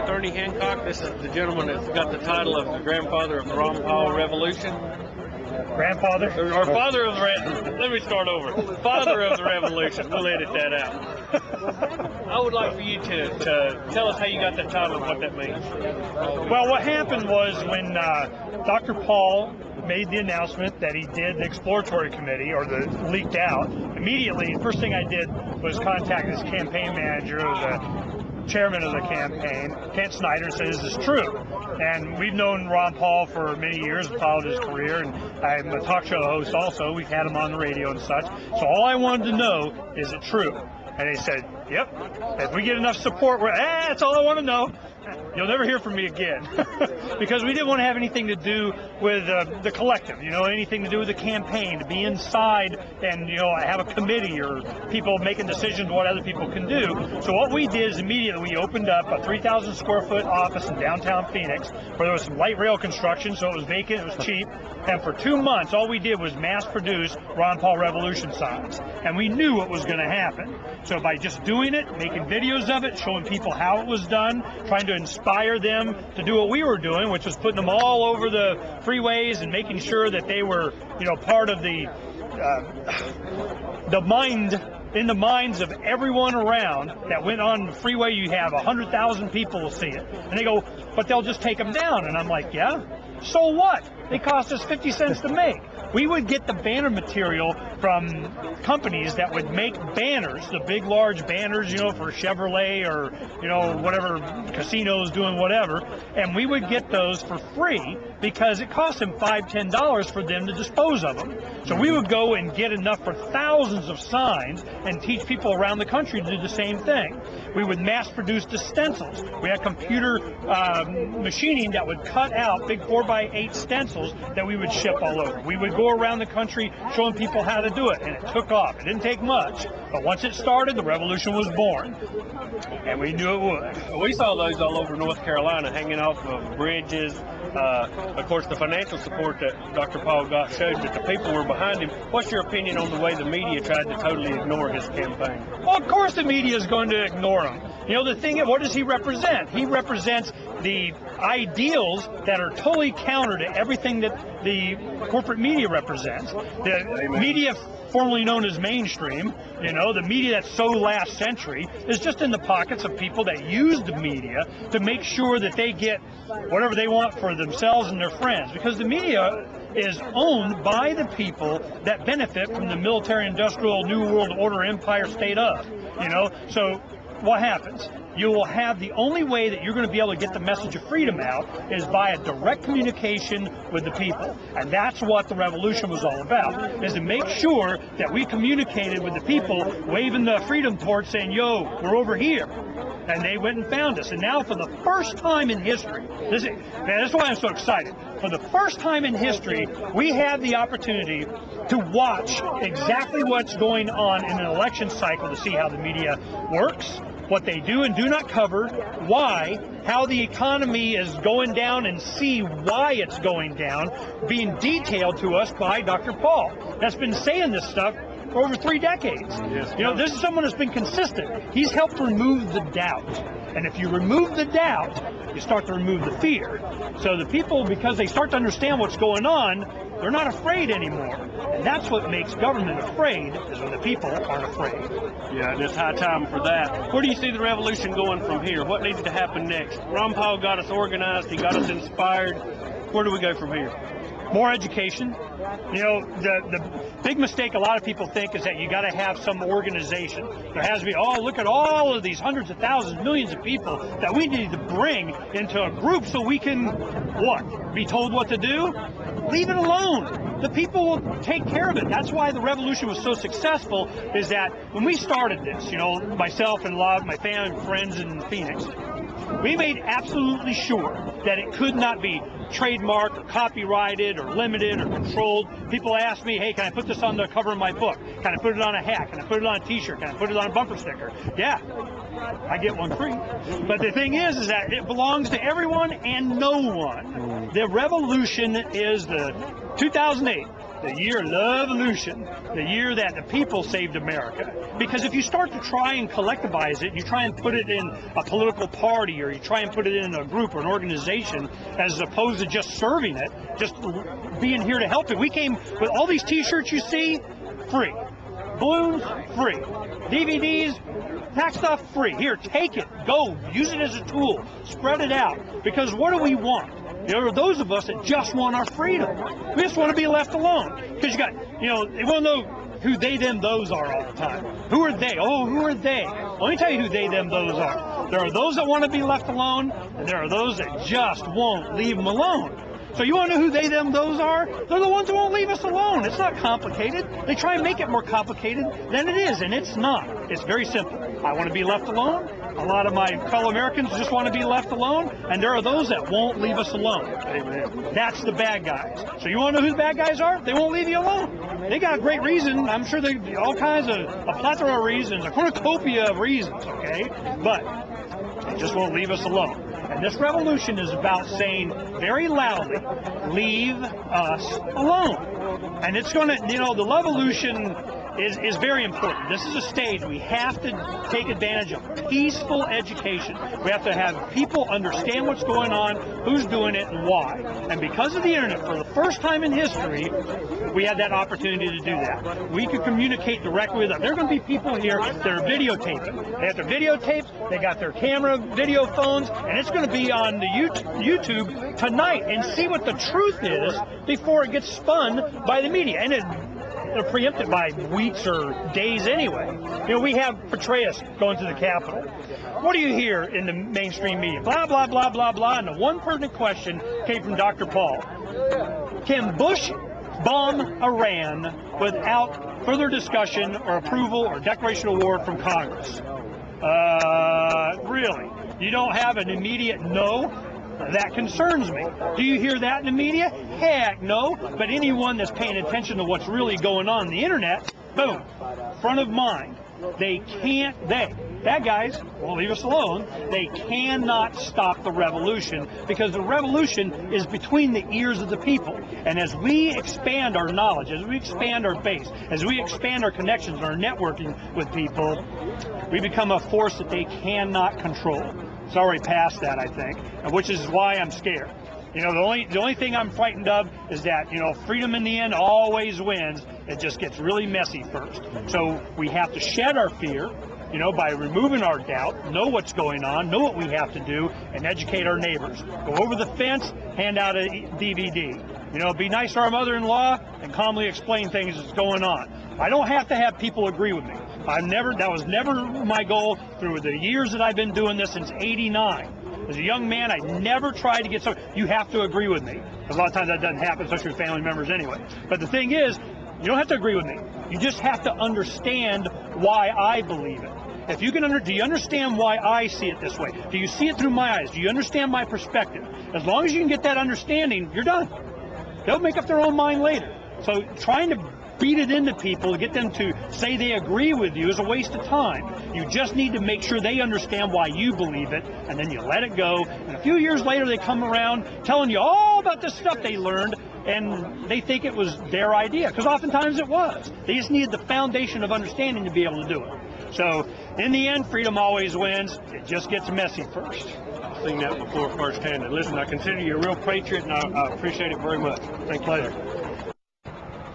Ernie Hancock. This is the gentleman that's got the title of the grandfather of the Ron Paul Revolution. Grandfather? Or father of the let me start over. Father of the Revolution. We'll edit that out. I would like for you to tell us how you got that title and what that means. Well, what happened was when Dr. Paul made the announcement that he did the exploratory committee, or the leaked out, immediately, the first thing I did was contact his campaign manager, the chairman of the campaign, Kent Snyder, and said, "Is this true?" And we've known Ron Paul for many years, followed his career, and I'm a talk show host also. We've had him on the radio and such. So all I wanted to know, is it true? And he said, "Yep. If we get enough support, that's all I want to know. You'll never hear from me again." Because we didn't want to have anything to do with the collective, anything to do with the campaign, to be inside and, have a committee or people making decisions what other people can do. So what we did is immediately we opened up a 3,000 square foot office in downtown Phoenix where there was some light rail construction, so it was vacant, it was cheap. And for 2 months, all we did was mass produce Ron Paul Revolution signs. And we knew what was going to happen. So by just doing it, making videos of it, showing people how it was done, trying to inspire them to do what we were doing, which was putting them all over the freeways and making sure that they were, part of the mind, in the minds of everyone around that went on the freeway. You have 100,000 people will see it. And they go, "But they'll just take them down." And I'm like, "Yeah, so what? They cost us 50 cents to make." We would get the banner material from companies that would make banners, the big, large banners, for Chevrolet or, whatever casinos doing whatever. And we would get those for free because it cost them $5, $10 for them to dispose of them. So we would go and get enough for thousands of signs and teach people around the country to do the same thing. We would mass produce the stencils. We had computer machining that would cut out big 4x8 stencils that we would ship all over. We would go around the country showing people how to do it, and it took off. It didn't take much, but once it started, the revolution was born, and we knew it would. We saw those all over North Carolina, hanging off of bridges. Of course, the financial support that Dr. Paul got showed that the people were behind him. What's your opinion on the way the media tried to totally ignore his campaign? Well, of course the media is going to ignore him. The thing is, what does he represent? He represents the ideals that are totally counter to everything that the corporate media represents. The media formerly known as mainstream, the media that's so last century, is just in the pockets of people that use the media to make sure that they get whatever they want for themselves and their friends. Because the media is owned by the people that benefit from the military-industrial New World Order empire state of, So what happens? You will have the only way that you're going to be able to get the message of freedom out is by a direct communication with the people. And that's what the revolution was all about, is to make sure that we communicated with the people, waving the freedom torch saying, "Yo, we're over here." And they went and found us. And now for the first time in history, that's why I'm so excited. For the first time in history, we have the opportunity to watch exactly what's going on in an election cycle, to see how the media works, what they do and do not cover, why, how the economy is going down, and see why it's going down, being detailed to us by Dr. Paul. That's been saying this stuff for over 3 decades. Yes. This is someone that's been consistent. He's helped remove the doubt. And if you remove the doubt, you start to remove the fear. So the people, because they start to understand what's going on, they're not afraid anymore. And that's what makes government afraid, is when the people aren't afraid. Yeah, it's high time for that. Where do you see the revolution going from here? What needs to happen next? Ron Paul got us organized. He got us inspired. Where do we go from here? More education. The big mistake a lot of people think is that you got to have some organization. There has to be, look at all of these hundreds of thousands, millions of people that we need to bring into a group so we can, be told what to do? Leave it alone. The people will take care of it. That's why the revolution was so successful, is that when we started this, myself and a lot of my family and friends in Phoenix, we made absolutely sure that it could not be trademarked or copyrighted or limited or controlled. People ask me, "Hey, can I put this on the cover of my book? Can I put it on a hat? Can I put it on a t-shirt? Can I put it on a bumper sticker?" Yeah, I get one free. But the thing is that it belongs to everyone and no one. The revolution is the 2008. the year of evolution, the year that the people saved America. Because if you start to try and collectivize it, you try and put it in a political party, or you try and put it in a group or an organization, as opposed to just serving it, just being here to help it. We came with all these t-shirts you see, free. Balloons, free. DVDs, tax stuff, free. Here, take it, go, use it as a tool, spread it out. Because what do we want? There are those of us that just want our freedom. We just want to be left alone. Because you got, they want to know who they, them, those are all the time. Who are they? Oh, who are they? Let me tell you who they, them, those are. There are those that want to be left alone, and there are those that just won't leave them alone. So you want to know who they, them, those are? They're the ones who won't leave us alone. It's not complicated. They try and make it more complicated than it is, and it's not. It's very simple. I want to be left alone. A lot of my fellow Americans just want to be left alone, and there are those that won't leave us alone. Amen. That's the bad guys. So you want to know who the bad guys are? They won't leave you alone. They got a great reason. I'm sure they all kinds of a plethora of reasons, a cornucopia of reasons, okay? But they just won't leave us alone. And this revolution is about saying very loudly, leave us alone. And it's going to, the revolution is very important. This is a stage we have to take advantage of peaceful education. We have to have people understand what's going on, who's doing it, and why. And because of the internet, for the first time in history, we had that opportunity to do that. We could communicate directly with them. There are going to be people here that are videotaping. They have their videotapes, they got their camera video phones, and it's going to be on the YouTube tonight, and see what the truth is before it gets spun by the media. And they're preempted by weeks or days anyway. We have Petraeus going to the Capitol. What do you hear in the mainstream media? Blah, blah, blah, blah, blah. And the one pertinent question came from Dr. Paul. Can Bush bomb Iran without further discussion or approval or declaration of war from Congress? Really? You don't have an immediate no? That concerns me. Do you hear that in the media? Heck no. But anyone that's paying attention to what's really going on the internet, boom, front of mind. Bad guys won't leave us alone. They cannot stop the revolution, because the revolution is between the ears of the people. And as we expand our knowledge, as we expand our base, as we expand our connections, our networking with people, we become a force that they cannot control. It's already past that, I think, which is why I'm scared. The only thing I'm frightened of is that, freedom in the end always wins. It just gets really messy first. So we have to shed our fear, by removing our doubt, know what's going on, know what we have to do, and educate our neighbors. Go over the fence, hand out a DVD. Be nice to our mother-in-law and calmly explain things that's going on. I don't have to have people agree with me. That was never my goal through the years that I've been doing this since '89. As a young man, I never tried to get you have to agree with me. A lot of times that doesn't happen, especially with family members anyway. But the thing is, you don't have to agree with me. You just have to understand why I believe it. If you can do you understand why I see it this way? Do you see it through my eyes? Do you understand my perspective? As long as you can get that understanding, you're done. They'll make up their own mind later. So trying to beat it into people to get them to say they agree with you is a waste of time. You just need to make sure they understand why you believe it, and then you let it go. And a few years later, they come around telling you all about the stuff they learned, and they think it was their idea, because oftentimes it was. They just needed the foundation of understanding to be able to do it. So in the end, freedom always wins. It just gets messy first. I've seen that before firsthand. And listen, I consider you a real patriot, and I appreciate it very much. Thank you. Pleasure.